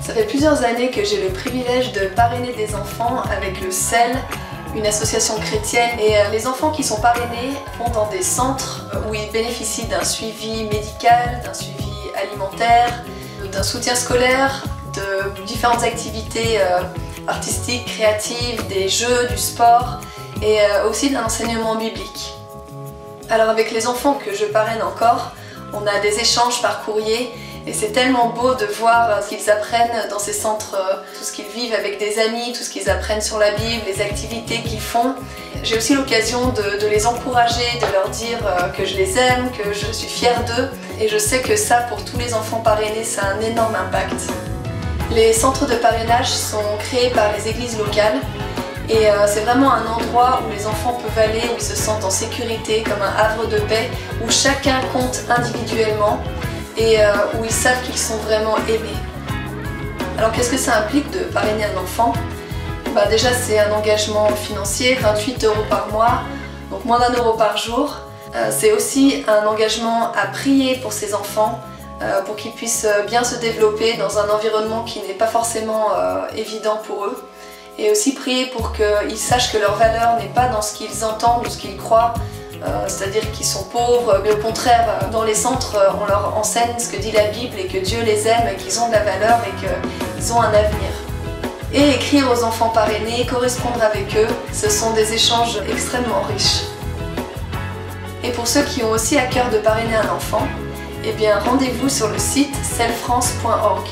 Ça fait plusieurs années que j'ai le privilège de parrainer des enfants avec le CEL, une association chrétienne. Et les enfants qui sont parrainés vont dans des centres où ils bénéficient d'un suivi médical, d'un suivi alimentaire, d'un soutien scolaire, de différentes activités artistiques, créatives, des jeux, du sport et aussi d'un enseignement biblique. Alors avec les enfants que je parraine encore, on a des échanges par courrier et c'est tellement beau de voir ce qu'ils apprennent dans ces centres, tout ce qu'ils vivent avec des amis, tout ce qu'ils apprennent sur la Bible, les activités qu'ils font. J'ai aussi l'occasion de les encourager, de leur dire que je les aime, que je suis fière d'eux. Et je sais que ça, pour tous les enfants parrainés, ça a un énorme impact. Les centres de parrainage sont créés par les églises locales. Et c'est vraiment un endroit où les enfants peuvent aller, où ils se sentent en sécurité, comme un havre de paix, où chacun compte individuellement et où ils savent qu'ils sont vraiment aimés. Alors qu'est-ce que ça implique de parrainer un enfant? Déjà c'est un engagement financier, 28 € par mois, donc moins d'1 € par jour. C'est aussi un engagement à prier pour ces enfants, pour qu'ils puissent bien se développer dans un environnement qui n'est pas forcément évident pour eux. Et aussi prier pour qu'ils sachent que leur valeur n'est pas dans ce qu'ils entendent ou ce qu'ils croient, c'est-à-dire qu'ils sont pauvres, mais au contraire, dans les centres, on leur enseigne ce que dit la Bible et que Dieu les aime, qu'ils ont de la valeur et qu'ils ont un avenir. Et écrire aux enfants parrainés, correspondre avec eux, ce sont des échanges extrêmement riches. Et pour ceux qui ont aussi à cœur de parrainer un enfant, eh bien rendez-vous sur le site celfrance.org.